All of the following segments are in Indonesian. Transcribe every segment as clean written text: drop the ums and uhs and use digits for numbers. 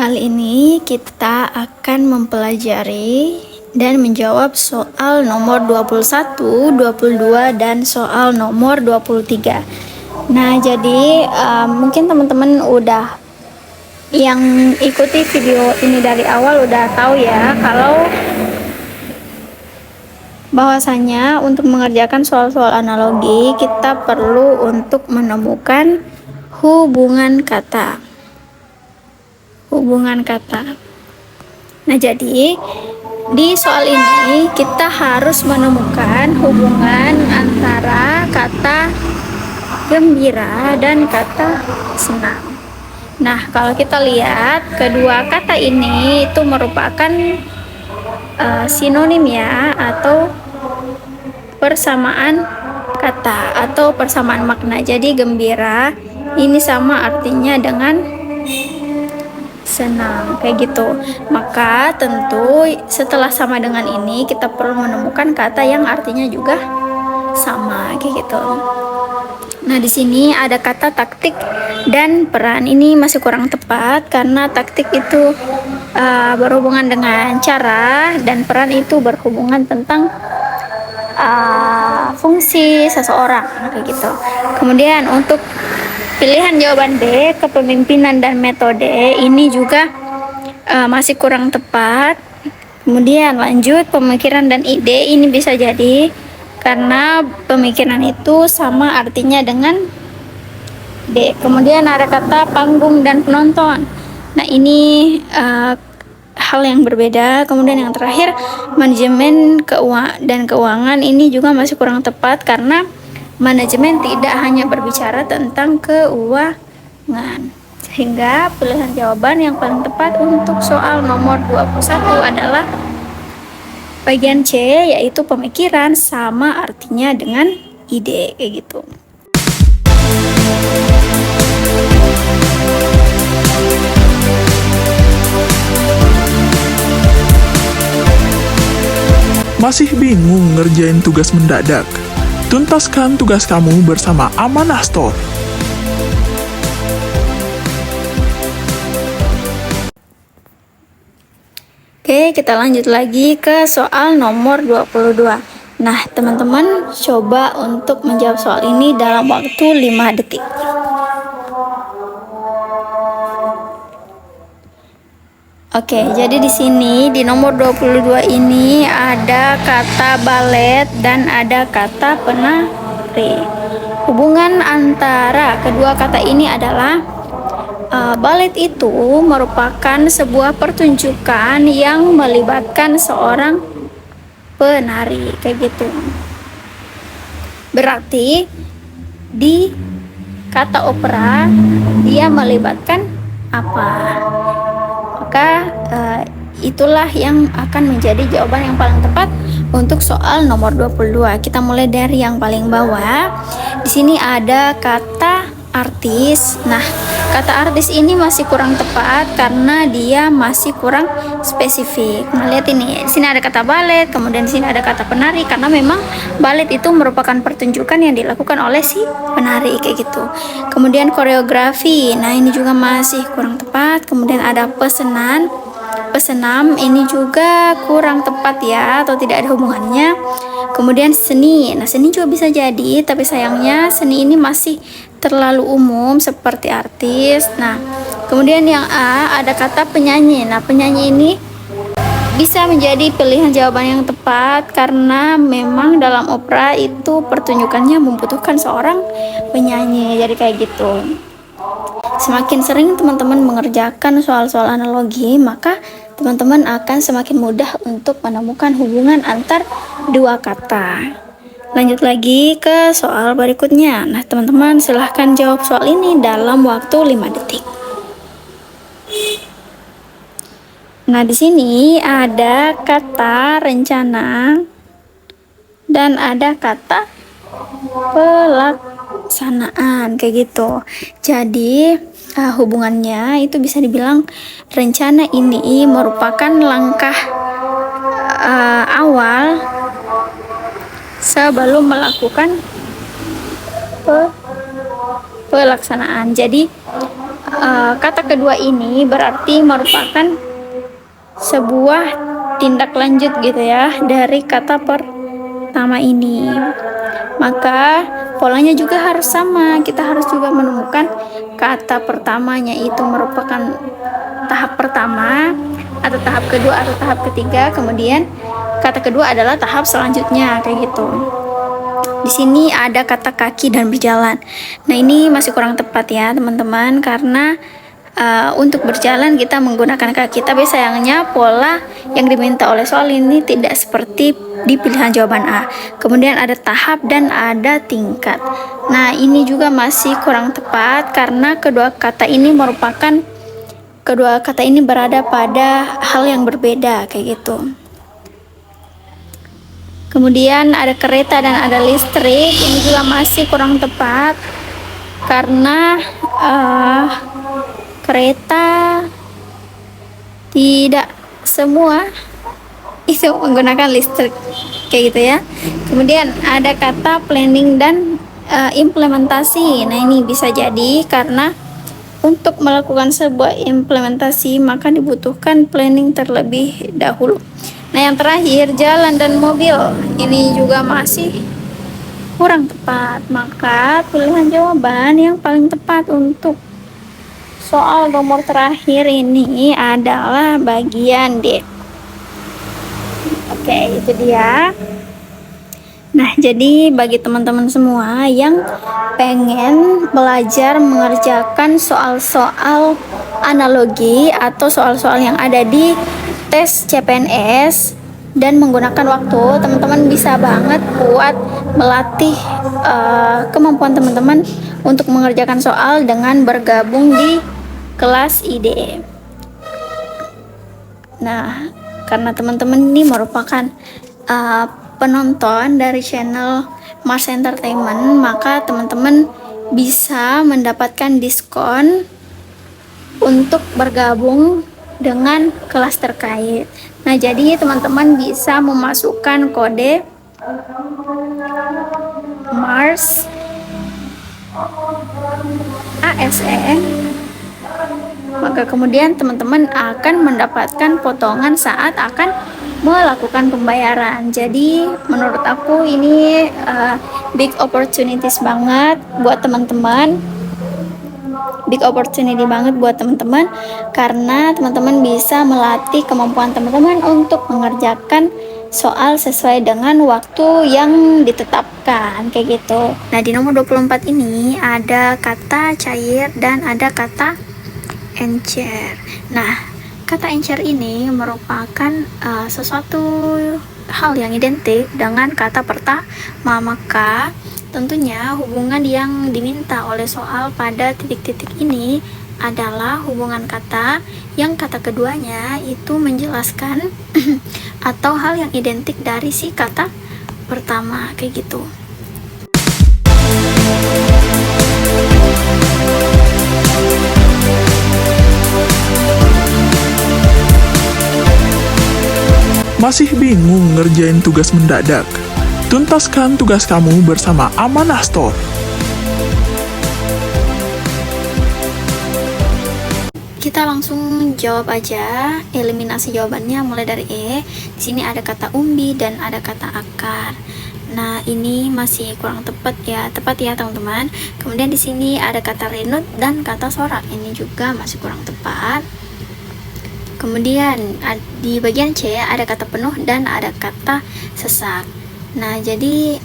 Kali ini kita akan mempelajari dan menjawab soal nomor 21, 22, dan soal nomor 23. Nah, jadi mungkin teman-teman udah yang ikuti video ini dari awal udah tahu ya kalau bahwasanya untuk mengerjakan soal-soal analogi kita perlu untuk menemukan hubungan kata. Nah, jadi di soal ini kita harus menemukan hubungan antara kata gembira dan kata senang. Nah, kalau kita lihat kedua kata ini itu merupakan sinonim ya, atau persamaan kata atau persamaan makna. Jadi gembira ini sama artinya dengan senang, kayak gitu. Maka tentu setelah sama dengan ini kita perlu menemukan kata yang artinya juga sama, kayak gitu. Nah, di sini ada kata taktik dan peran. Ini masih kurang tepat karena taktik itu berhubungan dengan cara dan peran itu berhubungan tentang fungsi seseorang, kayak gitu. Kemudian untuk pilihan jawaban B, kepemimpinan dan metode, ini juga masih kurang tepat. Kemudian lanjut, pemikiran dan ide, ini bisa jadi karena pemikiran itu sama artinya dengan D. Kemudian ada kata panggung dan penonton. Nah, ini hal yang berbeda. Kemudian yang terakhir, manajemen dan keuangan, ini juga masih kurang tepat karena manajemen tidak hanya berbicara tentang keuangan. Sehingga pilihan jawaban yang paling tepat untuk soal nomor 21 adalah bagian C, yaitu pemikiran sama artinya dengan ide, kayak gitu. Masih bingung ngerjain tugas mendadak? Tuntaskan tugas kamu bersama Amanah Store. Oke, kita lanjut lagi ke soal nomor 22. Nah, teman-teman coba untuk menjawab soal ini dalam waktu 5 detik. Oke, jadi di sini di nomor 22 ini ada kata balet dan ada kata penari. Hubungan antara kedua kata ini adalah balet itu merupakan sebuah pertunjukan yang melibatkan seorang penari, kayak gitu. Berarti di kata opera dia melibatkan apa? Maka itulah yang akan menjadi jawaban yang paling tepat untuk soal nomor 22. Kita mulai dari yang paling bawah. Di sini ada kata artis. Nah, kata artis ini masih kurang tepat karena dia masih kurang spesifik. Nah, lihat ini. Di sini ada kata balet, kemudian di sini ada kata penari karena memang balet itu merupakan pertunjukan yang dilakukan oleh si penari, kayak gitu. Kemudian koreografi. Nah, ini juga masih kurang tepat. Kemudian ada pesenam, ini juga kurang tepat ya, atau tidak ada hubungannya. Kemudian seni. Nah, seni juga bisa jadi, tapi sayangnya seni ini masih terlalu umum seperti artis. Nah, kemudian yang A ada kata penyanyi. Nah, penyanyi ini bisa menjadi pilihan jawaban yang tepat karena memang dalam opera itu pertunjukannya membutuhkan seorang penyanyi. Jadi kayak gitu. Semakin sering teman-teman mengerjakan soal-soal analogi, maka teman-teman akan semakin mudah untuk menemukan hubungan antar dua kata. Lanjut lagi ke soal berikutnya. Nah, teman-teman silahkan jawab soal ini dalam waktu 5 detik. Nah, di sini ada kata rencana dan ada kata pelaksanaan, kayak gitu. Jadi hubungannya itu bisa dibilang rencana ini merupakan langkah awal sebelum melakukan pelaksanaan. Jadi kata kedua ini berarti merupakan sebuah tindak lanjut gitu ya dari kata pertama ini. Maka polanya juga harus sama. Kita harus juga menemukan kata pertamanya itu merupakan tahap pertama atau tahap kedua atau tahap ketiga. Kemudian kata kedua adalah tahap selanjutnya kayak gitu. Di sini ada kata kaki dan berjalan. Nah, ini masih kurang tepat ya, teman-teman, karena untuk berjalan kita menggunakan kaki. Tapi sayangnya pola yang diminta oleh soal ini tidak seperti di pilihan jawaban A. Kemudian ada tahap dan ada tingkat. Nah, ini juga masih kurang tepat karena kedua kata ini berada pada hal yang berbeda kayak gitu. Kemudian ada kereta dan ada listrik. Ini juga masih kurang tepat karena kereta tidak semua itu menggunakan listrik kayak gitu ya. Kemudian ada kata planning dan implementasi. Nah, ini bisa jadi karena untuk melakukan sebuah implementasi maka dibutuhkan planning terlebih dahulu. Nah, yang terakhir jalan dan mobil. Ini juga masih kurang tepat. Maka pilihan jawaban yang paling tepat untuk soal nomor terakhir ini adalah bagian D. Oke, itu dia. Nah, jadi bagi teman-teman semua yang pengen belajar mengerjakan soal-soal analogi atau soal-soal yang ada di tes CPNS dan menggunakan waktu, teman-teman bisa banget buat melatih kemampuan teman-teman untuk mengerjakan soal dengan bergabung di kelas IDE. Nah, karena teman-teman ini merupakan penonton dari channel Mars Entertainment, maka teman-teman bisa mendapatkan diskon untuk bergabung dengan kelas terkait. Nah, jadi teman-teman bisa memasukkan kode Mars ASN, maka kemudian teman-teman akan mendapatkan potongan saat akan melakukan pembayaran. Jadi menurut aku ini big opportunities banget buat teman-teman. Big opportunity banget buat teman-teman karena teman-teman bisa melatih kemampuan teman-teman untuk mengerjakan soal sesuai dengan waktu yang ditetapkan kayak gitu. Nah, di nomor 24 ini ada kata cair dan ada kata encer. Nah, kata encer ini merupakan sesuatu hal yang identik dengan kata pertama, maka tentunya hubungan yang diminta oleh soal pada titik-titik ini adalah hubungan kata yang kata keduanya itu menjelaskan atau hal yang identik dari si kata pertama kayak gitu. Masih bingung ngerjain tugas mendadak? Tuntaskan tugas kamu bersama Amanah Store. Kita langsung jawab aja, eliminasi jawabannya mulai dari E. Di sini ada kata umbi dan ada kata akar. Nah, ini masih kurang tepat ya teman-teman. Kemudian di sini ada kata renut dan kata sorak. Ini juga masih kurang tepat. Kemudian di bagian C ada kata penuh dan ada kata sesak. Nah, jadi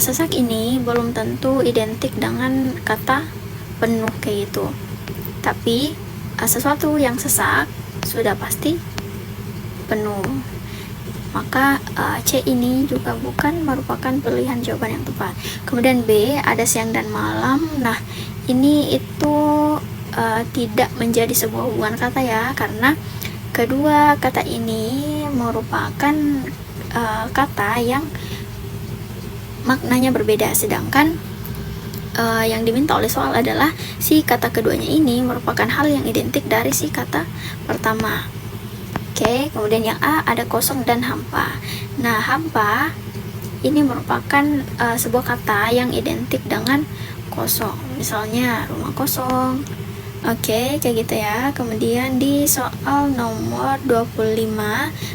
sesak ini belum tentu identik dengan kata penuh kayak gitu. Tapi sesuatu yang sesak sudah pasti penuh. Maka C ini juga bukan merupakan pilihan jawaban yang tepat. Kemudian B ada siang dan malam. Nah, ini itu tidak menjadi sebuah hubungan kata ya, karena kedua kata ini merupakan kata yang maknanya berbeda, sedangkan yang diminta oleh soal adalah si kata keduanya ini merupakan hal yang identik dari si kata pertama. Oke, kemudian yang A ada kosong dan hampa. Nah, hampa ini merupakan sebuah kata yang identik dengan kosong. Misalnya rumah kosong, Oke, kayak gitu ya. Kemudian di soal nomor 25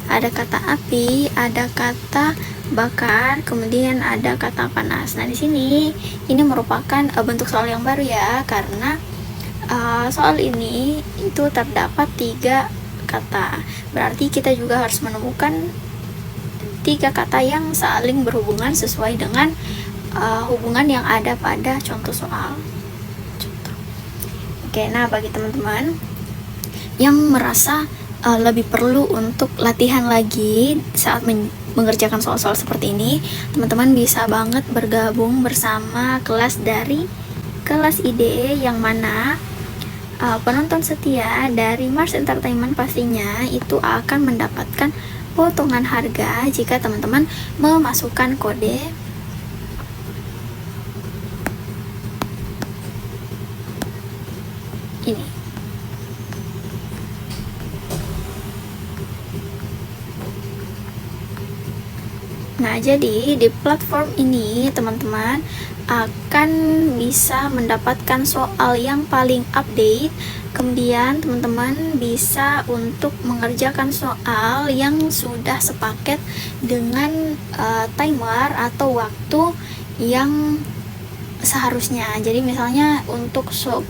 ada kata api, ada kata bakar, kemudian ada kata panas. Nah, di sini ini merupakan bentuk soal yang baru ya, karena soal ini itu terdapat 3 kata. Berarti kita juga harus menemukan 3 kata yang saling berhubungan sesuai dengan hubungan yang ada pada contoh soal. Oke, nah bagi teman-teman yang merasa lebih perlu untuk latihan lagi saat mengerjakan soal-soal seperti ini, teman-teman bisa banget bergabung bersama kelas dari kelas IDE, yang mana penonton setia dari Mars Entertainment pastinya itu akan mendapatkan potongan harga jika teman-teman memasukkan kode ini. Nah, jadi di platform ini teman-teman akan bisa mendapatkan soal yang paling update. Kemudian teman-teman bisa untuk mengerjakan soal yang sudah sepaket dengan timer atau waktu yang seharusnya. Jadi misalnya untuk sub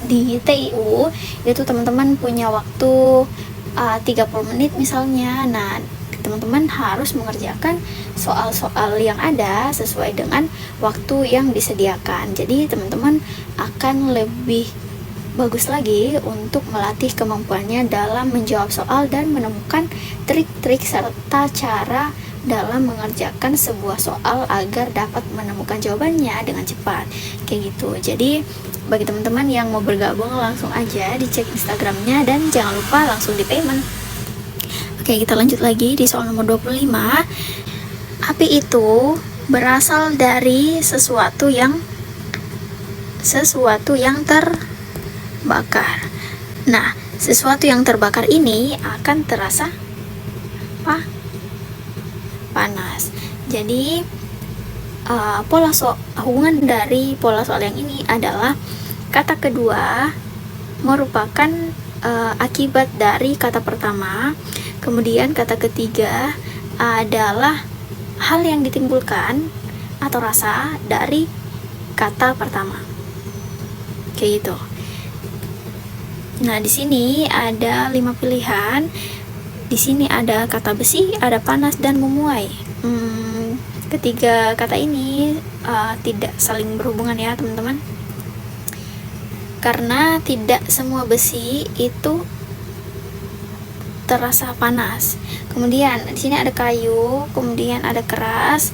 di TIU itu teman-teman punya waktu 30 menit misalnya. Nah, teman-teman harus mengerjakan soal-soal yang ada sesuai dengan waktu yang disediakan. Jadi teman-teman akan lebih bagus lagi untuk melatih kemampuannya dalam menjawab soal dan menemukan trik-trik serta cara dalam mengerjakan sebuah soal agar dapat menemukan jawabannya dengan cepat, kayak gitu. Jadi bagi teman-teman yang mau bergabung, langsung aja dicek Instagramnya dan jangan lupa langsung di payment. Oke, kita lanjut lagi di soal nomor 25. Api itu berasal dari sesuatu yang terbakar. Nah, sesuatu yang terbakar ini akan terasa apa? Panas. Jadi hubungan dari pola soal yang ini adalah kata kedua merupakan akibat dari kata pertama. Kemudian kata ketiga adalah hal yang ditimbulkan atau rasa dari kata pertama. Kayak gitu. Nah, di sini ada 5 pilihan. Di sini ada kata besi, ada panas, dan memuai. Ketiga kata ini tidak saling berhubungan ya, teman-teman. Karena tidak semua besi itu terasa panas. Kemudian di sini ada kayu, kemudian ada keras,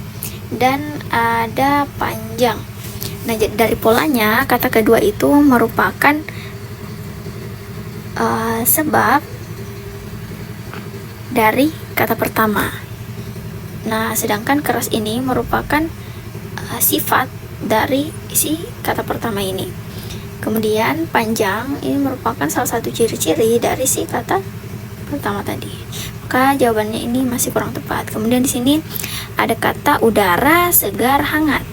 dan ada panjang. Nah, dari polanya kata kedua itu merupakan sebab dari kata pertama. Nah, sedangkan keras ini merupakan sifat dari si kata pertama ini. Kemudian panjang ini merupakan salah satu ciri-ciri dari si kata pertama tadi. Maka jawabannya ini masih kurang tepat. Kemudian di sini ada kata udara segar hangat.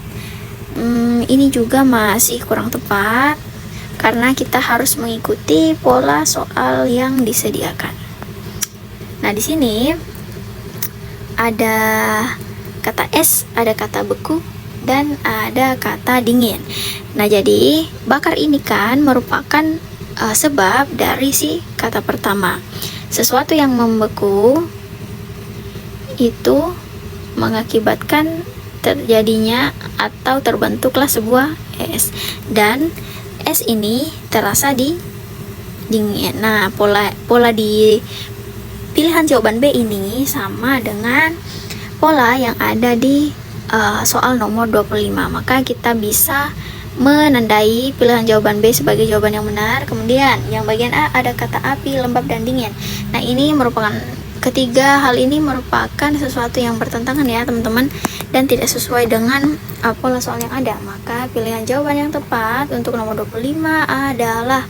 Ini juga masih kurang tepat karena kita harus mengikuti pola soal yang disediakan. Nah, di sini ada kata es, ada kata beku, dan ada kata dingin. Nah, jadi bakar ini kan merupakan sebab dari si kata pertama. Sesuatu yang membeku itu mengakibatkan terjadinya atau terbentuklah sebuah es, dan es ini terasa di dingin. Nah, pola di pilihan jawaban B ini sama dengan pola yang ada di soal nomor 25. Maka kita bisa menandai pilihan jawaban B sebagai jawaban yang benar. Kemudian yang bagian A ada kata api, lembab, dan dingin. Nah, ini merupakan ketiga hal ini merupakan sesuatu yang bertentangan ya, teman-teman, dan tidak sesuai dengan pola soal yang ada. Maka pilihan jawaban yang tepat untuk nomor 25 adalah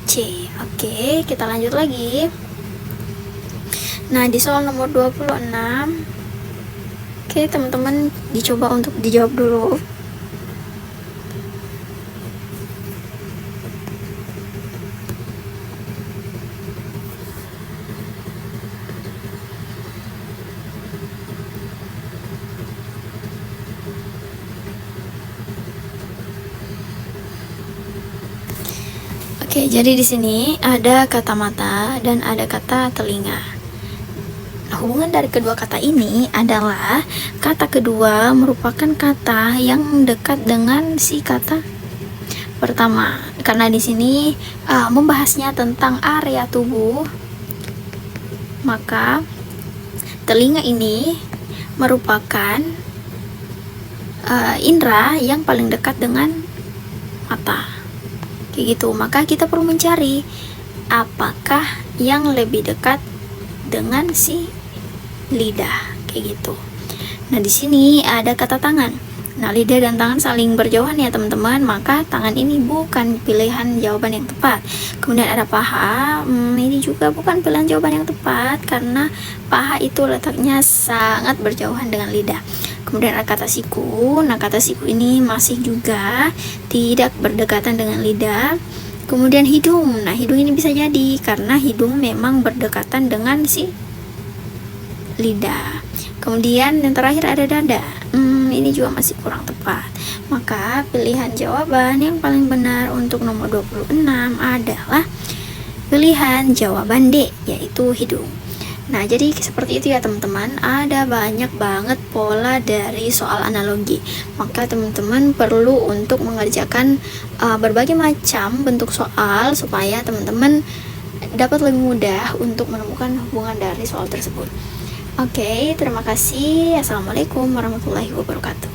C. Oke, kita lanjut lagi. Nah, di soal nomor 26, oke, teman-teman dicoba untuk dijawab dulu. Oke, jadi di sini ada kata mata dan ada kata telinga. Nah, hubungan dari kedua kata ini adalah kata kedua merupakan kata yang dekat dengan si kata pertama. Karena di sini membahasnya tentang area tubuh, maka telinga ini merupakan indera yang paling dekat dengan mata. Kayak gitu. Maka kita perlu mencari apakah yang lebih dekat dengan si lidah, kayak gitu. Nah, di sini ada kata tangan. Nah, lidah dan tangan saling berjauhan ya teman-teman, maka tangan ini bukan pilihan jawaban yang tepat. Kemudian ada paha, ini juga bukan pilihan jawaban yang tepat karena paha itu letaknya sangat berjauhan dengan lidah. Kemudian ada kata siku. Nah, kata siku ini masih juga tidak berdekatan dengan lidah. Kemudian hidung. Nah, hidung ini bisa jadi karena hidung memang berdekatan dengan si lidah. Kemudian yang terakhir ada dada. Ini juga masih kurang tepat. Maka pilihan jawaban yang paling benar untuk nomor 26 adalah pilihan jawaban D, yaitu hidung. Nah, jadi seperti itu ya teman-teman. Ada banyak banget pola dari soal analogi. Maka teman-teman perlu untuk mengerjakan berbagai macam bentuk soal supaya teman-teman dapat lebih mudah untuk menemukan hubungan dari soal tersebut. Oke, terima kasih. Assalamualaikum warahmatullahi wabarakatuh.